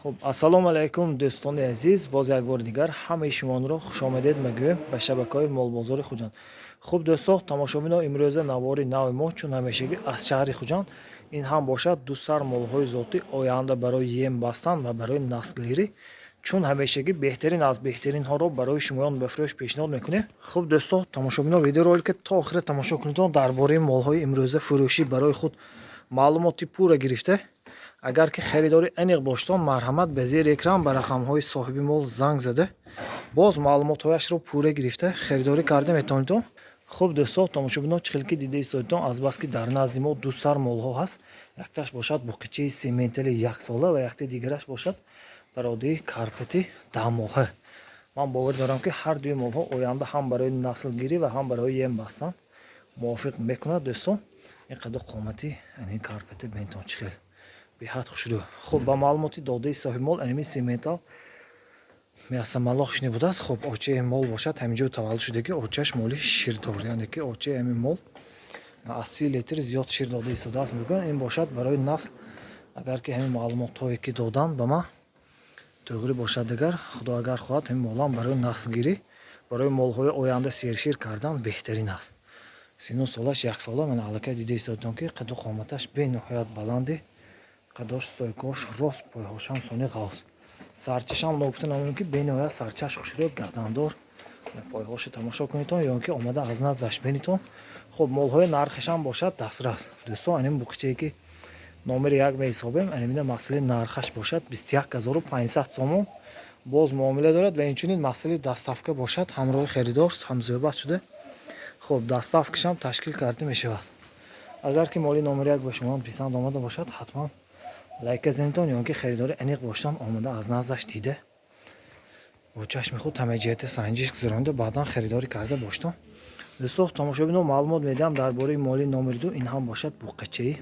خب ассалому алайкум дӯстони азиз, боз як бор дигар ҳамаи шуморо хушомадед мегӯем ба шабакаҳои молбозори Хуҷанд. Хуб дӯстон, тамошобино, имрӯза навори нави мо чун ҳамешагӣ аз шаҳри Хуҷанд. Ин ҳам бошад ду сар молҳои зотӣ оянда барои ем бастан ва барои наслгирӣ. Чун ҳамешагӣ беҳтарин аз беҳтаринҳоро барои шумоён ба фурӯш пешниҳод мекунем. Хуб дӯстон, тамошобино, видеоролика то охира тамошо кунед дар бораи молҳои имрӯза фурӯшӣ барои худ маълумоти пурра гирифта. Агар ки харидори аниқ боштон, марҳамат ба зери экран ба рақамҳои соҳиби мол занг зада боз маълумотҳояшро пурра гирифта харидорӣ карда метавонед. Хуб дӯстон, тамошобино, чӣ хел ки дида истоедон, азбаски дар назди мо ду сар молҳо ҳаст. Якташ бошад буқичаи сементали яксола ва якта дигараш бошад бародаи карпати 10 моҳа. Ман бовар дорам ки ҳар дуи молҳо оянда ҳам барои наслгирӣ ва ҳам барои ем бастан мувофиқ мекунад. дӯстон, ин қадар қомати ин карпати бентон чӣ хел беҳад хушрӯ. Хуб, ба маълумоти додаи соҳибмол аними сементал меасамаллоҳ шуни будааст. Хуб, очаи мол бошад ҳаминҷо таваллуд шуда ки очааш моли ширдор, яъне ки очаи ҳамин мол аз 30 литр зиёд шир дода истодааст мегӯянд. Ин бошад барои насл. Агар ки ҳамин маълумотҳое ки доданд ба ман туғри бошад, дигар худо агар хоҳад ҳамин молам барои наслгирӣ, барои молҳои оянда сершир кардан беҳтарин аст. 39 солаш, як сола, ман аллакай дида истоедон ки қадар қоматаш бениҳоят баланди, қадош стойкош рост, пойҳошам сони ғавз. Сарчашам ногуфта намоем ки бениҳоят сарчаш хушрӯ, гардандор. Пойҳошо тамошо кунедтон ё ки омада аз наздаш бинитон. Хуб, молҳои нархашам бошад дастрас. Дӯстон, анин буқичае ки номери 1 меҳисобем, анин масъали нархаш бошад 21500 сомон. Боз муомила дорад ва инчунин масъали дастафка бошад, ҳамроҳи харидор ҳамзиёбат шуда. Хуб, дастафкашам ташкил карда мешавад. Агар ки моли номери 1 ба шумо писанд омада бошад, ҳатман лайка занедон, ё ки харидори аниқ боштан омада аз наздаш дида бо чашми худ ҳамаи ҷиҳати санҷиш гузаронда баъдан харидорӣ карда боштон. дӯстон, тамошобино, маълумот медиҳам дар бораи моли номери 2. Ин ҳам бошад буқачаи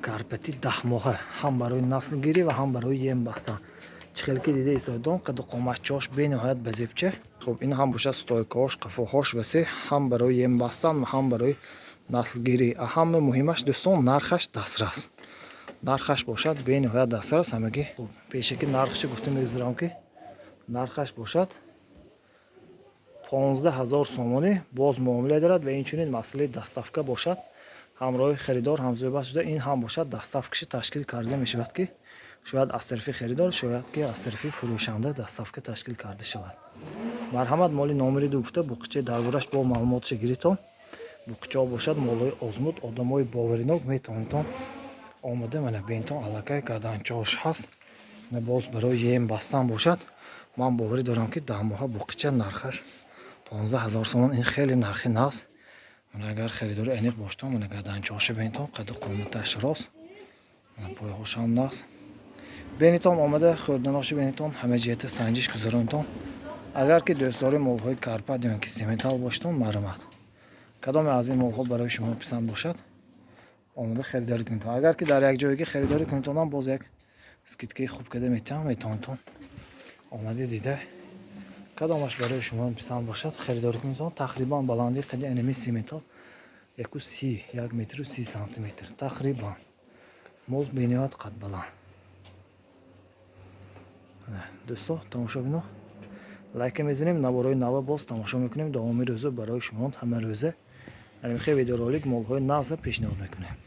карпати 10 моҳа, ҳам барои наслгирӣ ва ҳам барои ем бастан. Чӣ хел ки дида истоедон, қадар қоматчош бениҳоят ба зебча. Хуб, ин ҳам бошад стойкаҳош, қафоҳош васеъ, ҳам барои ем бастан ва ҳам барои наслгирӣ. Аҳами муҳимаш дӯстон, нархаш дастрас. Нархаш бошад бениҳоят дастрас. Ҳамагӣ пеша ки нархашо гуфта мегузарам ки нархаш бошад 15000 сомонӣ. Боз муомила дорад ва инчунин масъалаи дастафка бошад. ҳамроҳи харидор ҳамзиёбат шуда. Ин ҳам бошад дастафкаши ташкил карда мешавад ки шояд аз тарафи харидор, шояд ки аз тарафи фурӯшанда дастафка ташкил карда шавад. Марҳамат, моли номери 2 гуфта буқичаи дар бораш бо маълумотша гиритон. буқичаҳо бошад молҳои озмуд, одамои боваринок метавонитон омада. Мана бентон аллакай гаданчош ҳаст. Боз барои ем бастан бошад. Ман боварӣ дорам ки 10 моҳа буқича нархаш 15000 сомон. Ин хеле нархи нағз. Мана агар харидори аниқ боштон, мана гаданчоша бентон қадар қоматаш рост. Мана пойҳошам нағз. Бенитон омада хӯрданоши бенитон ҳама ҷиҳати санҷиш гузаронтон. Агар ки дӯстдори молҳои карпат ё ки сементал боштон, марҳамат. кадоме аз ин молҳо барои шумо писанд бошад, омада харидорӣ кунедтон. Агар ки дар якҷоягӣ харидорӣ кунедтонам, боз як скидкаи хуб када метавонтон омада дида кадомаш барои шумо писанд бошад харидорӣ кунедтон. Тақрибан баланди қади аними сементал 1 метру 30 сантиметр тақрибан. Мол бениҳоят қад баланд. дӯстон, тамошобино, лайка мезанем, навораи нава боз тамошо мекунем. давоми рӯза барои шумо ҳама рӯза ҳамин видеоролик молҳои нағза пешниҳод мекунем.